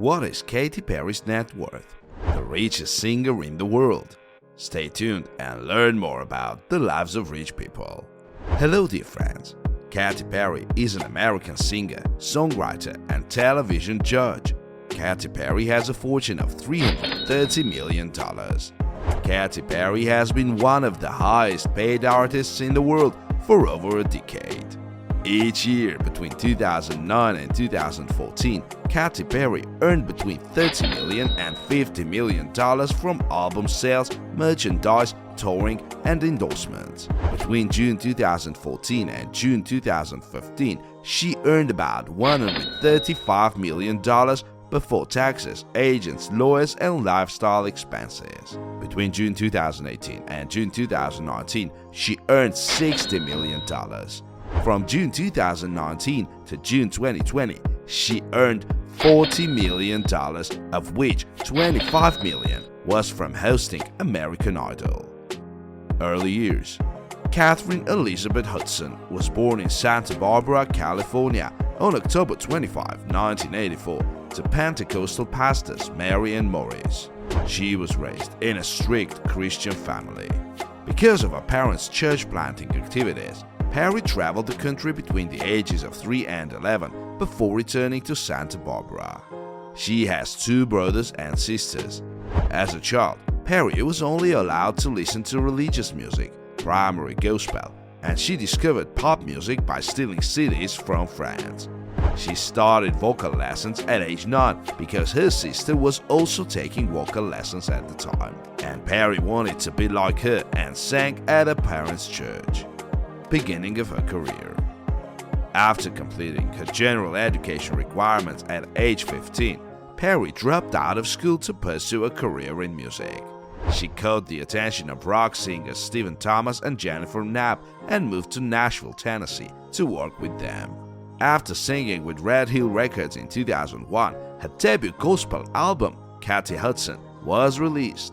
What is Katy Perry's net worth? The richest singer in the world. Stay tuned and learn more about the lives of rich people. Hello dear friends. Katy Perry is an American singer, songwriter and television judge. Katy Perry has a fortune of $330 million. Katy Perry has been one of the highest paid artists in the world for over a decade. Each year between 2009 and 2014, Katy Perry earned between $30 million and $50 million from album sales, merchandise, touring, and endorsements. Between June 2014 and June 2015, she earned about $135 million before taxes, agents, lawyers, and lifestyle expenses. Between June 2018 and June 2019, she earned $60 million. From June 2019 to June 2020, she earned $40 million, of which $25 million was from hosting American Idol. Early years. Catherine Elizabeth Hudson was born in Santa Barbara, California on October 25, 1984, to Pentecostal pastors Mary and Maurice. She was raised in a strict Christian family. Because of her parents' church planting activities, Perry traveled the country between the ages of 3 and 11 before returning to Santa Barbara. She has 2 brothers and sisters. As a child, Perry was only allowed to listen to religious music, primarily gospel, and she discovered pop music by stealing CDs from friends. She started vocal lessons at age 9 because her sister was also taking vocal lessons at the time, and Perry wanted to be like her and sang at her parents' church. Beginning of her career. After completing her general education requirements at age 15, Perry dropped out of school to pursue a career in music. She caught the attention of rock singers Stephen Thomas and Jennifer Knapp and moved to Nashville, Tennessee to work with them. After singing with Red Hill Records in 2001, her debut gospel album, Katy Hudson, was released.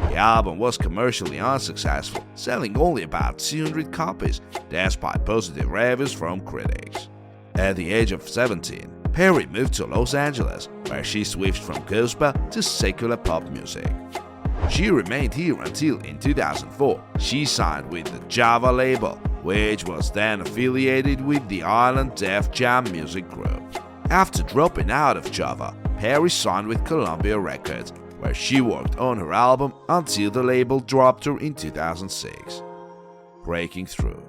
The album was commercially unsuccessful, selling only about 200 copies, despite positive reviews from critics. At the age of 17, Perry moved to Los Angeles, where she switched from gospel to secular pop music. She remained here until in 2004, she signed with the Java label, which was then affiliated with the Island Def Jam music group. After dropping out of Java, Perry signed with Columbia Records, where she worked on her album until the label dropped her in 2006. Breaking through.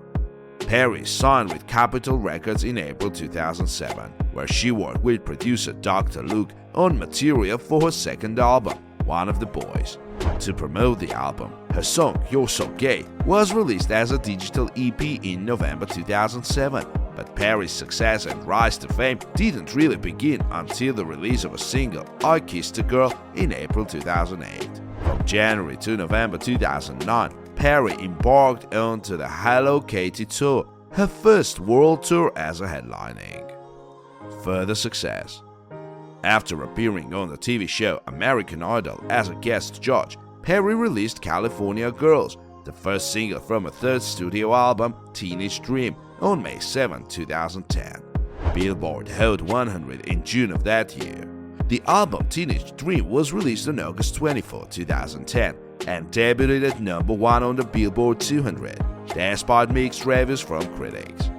Perry signed with Capitol Records in April 2007, where she worked with producer Dr. Luke on material for her second album, One of the Boys. To promote the album, her song You're So Gay was released as a digital EP in November 2007, but Perry's success and rise to fame didn't really begin until the release of a single, I Kissed a Girl, in April 2008. From January to November 2009, Perry embarked onto the Hello Katy Tour, her first world tour as a headlining. Further success. After appearing on the TV show American Idol as a guest judge, Perry released California Girls, the first single from her third studio album, Teenage Dream, on May 7, 2010. Billboard Hot 100 in June of that year. The album Teenage Dream was released on August 24, 2010, and debuted at number 1 on the Billboard 200, despite mixed reviews from critics.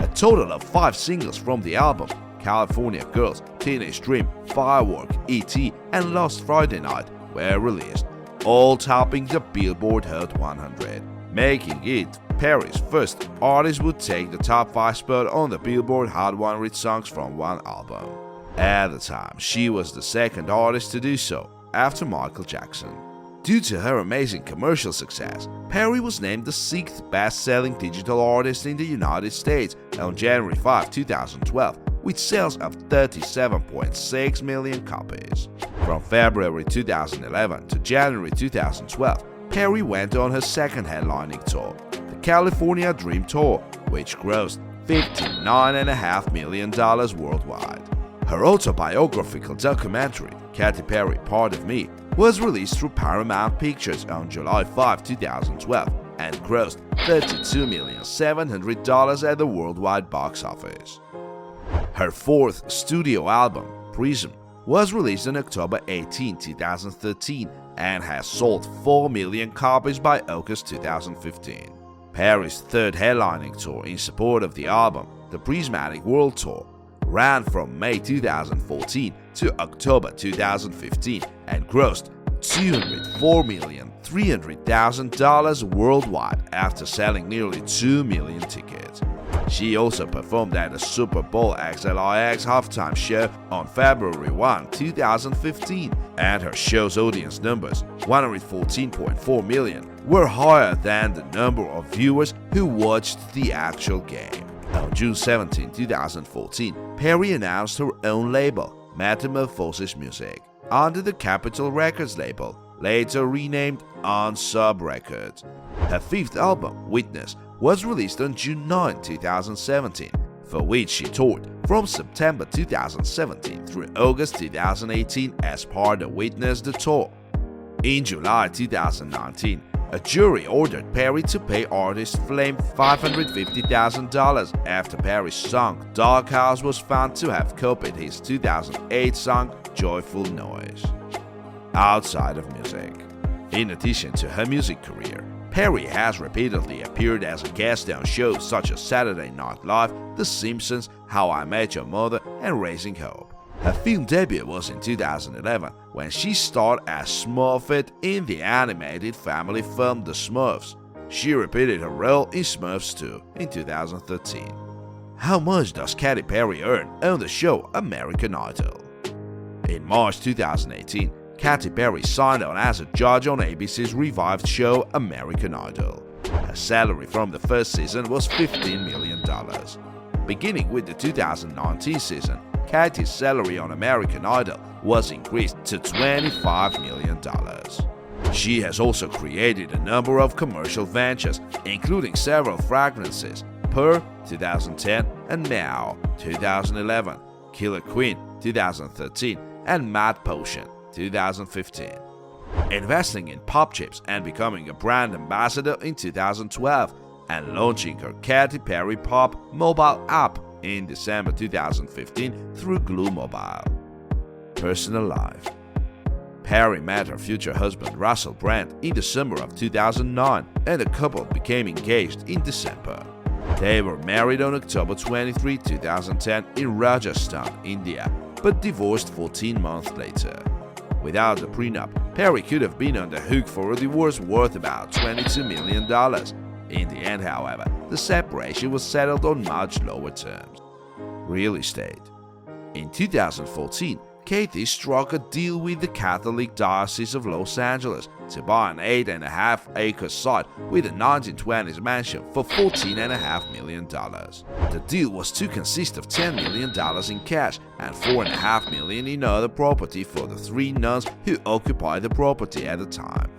A total of 5 singles from the album, California Girls, Teenage Dream, Firework, E.T., and Last Friday Night, were released, all topping the Billboard Hot 100, making it Perry's first artist would take the top 5 spot on the Billboard Hot 100 songs from one album. At the time, she was the second artist to do so, after Michael Jackson. Due to her amazing commercial success, Perry was named the 6th best-selling digital artist in the United States on January 5, 2012, with sales of 37.6 million copies. From February 2011 to January 2012, Perry went on her second headlining tour, the California Dream Tour, which grossed $59.5 million worldwide. Her autobiographical documentary, Katy Perry, Part of Me, was released through Paramount Pictures on July 5, 2012, and grossed $32,700,000 at the worldwide box office. Her fourth studio album, Prism, was released on October 18, 2013 and has sold 4 million copies by August 2015. Perry's third headlining tour in support of the album, the Prismatic World Tour, ran from May 2014 to October 2015 and grossed $204,300,000 worldwide after selling nearly 2 million tickets. She also performed at the Super Bowl XLIX halftime show on February 1, 2015, and her show's audience numbers, 114.4 million, were higher than the number of viewers who watched the actual game. On June 17, 2014, Perry announced her own label, Metamorphosis Music, under the Capitol Records label, later renamed On Sub Records. Her fifth album, Witness, was released on June 9, 2017, for which she toured from September 2017 through August 2018 as part of Witness the Tour. In July 2019, a jury ordered Perry to pay artist Flame $550,000 after Perry's song Dark House was found to have copied his 2008 song Joyful Noise. Outside of music. In addition to her music career, Perry has repeatedly appeared as a guest on shows such as Saturday Night Live, The Simpsons, How I Met Your Mother, and Raising Hope. Her film debut was in 2011 when she starred as Smurfette in the animated family film The Smurfs. She repeated her role in Smurfs 2 in 2013. How much does Katy Perry earn on the show American Idol? In March 2018, Katy Perry signed on as a judge on ABC's revived show American Idol. Her salary from the first season was $15 million. Beginning with the 2019 season, Katy's salary on American Idol was increased to $25 million. She has also created a number of commercial ventures, including several fragrances, Purr 2010 and Meow 2011, Killer Queen 2013, and Mad Potion 2015. Investing in pop chips and becoming a brand ambassador in 2012, and launching her Katy Perry Pop mobile app in December 2015 through Glue Mobile. Personal life. Perry met her future husband Russell Brand in the summer of 2009, and the couple became engaged in December. They were married on October 23, 2010 in Rajasthan, India, but divorced 14 months later. Without the prenup, Perry could have been on the hook for a divorce worth about $22 million. In the end, however, the separation was settled on much lower terms. Real estate. In 2014, Katy struck a deal with the Catholic Diocese of Los Angeles to buy an 8.5-acre site with a 1920s mansion for $14.5 million. The deal was to consist of $10 million in cash and $4.5 million in other property for the 3 nuns who occupied the property at the time.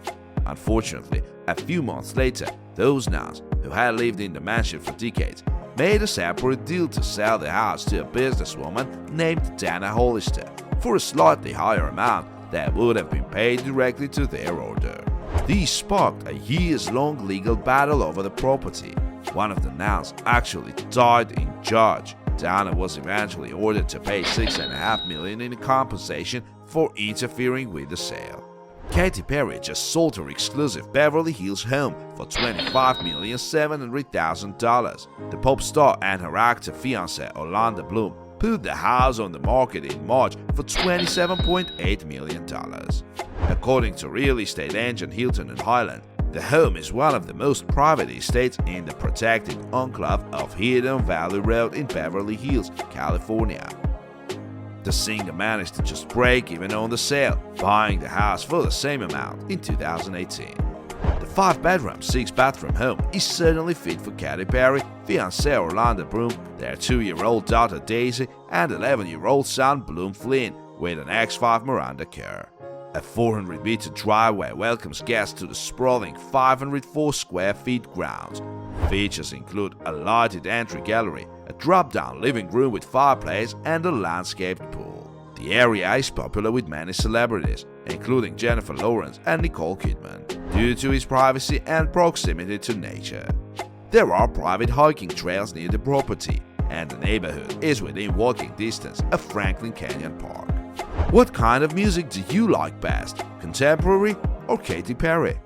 Unfortunately, a few months later, those nuns, who had lived in the mansion for decades, made a separate deal to sell the house to a businesswoman named Dana Hollister for a slightly higher amount that would have been paid directly to their order. This sparked a years-long legal battle over the property. One of the nuns actually died in judge. Dana was eventually ordered to pay $6.5 million in compensation for interfering with the sale. Katy Perry just sold her exclusive Beverly Hills home for $25,700,000. The pop star and her actor fiancé Orlando Bloom put the house on the market in March for $27.8 million. According to real estate agent Hilton and Highland, the home is one of the most private estates in the protected enclave of Hidden Valley Road in Beverly Hills, California. The singer managed to just break even on the sale, buying the house for the same amount in 2018. The 5-bedroom, 6-bathroom home is certainly fit for Katy Perry, fiancé Orlando Bloom, their 2-year-old daughter Daisy, and 11-year-old son Bloom Flynn, with an X5 Miranda Kerr. A 400-meter driveway welcomes guests to the sprawling 504 square feet grounds. Features include a lighted entry gallery, a drop-down living room with fireplace, and a landscaped pool. The area is popular with many celebrities, including Jennifer Lawrence and Nicole Kidman, due to its privacy and proximity to nature. There are private hiking trails near the property, and the neighborhood is within walking distance of Franklin Canyon Park. What kind of music do you like best, contemporary or Katy Perry?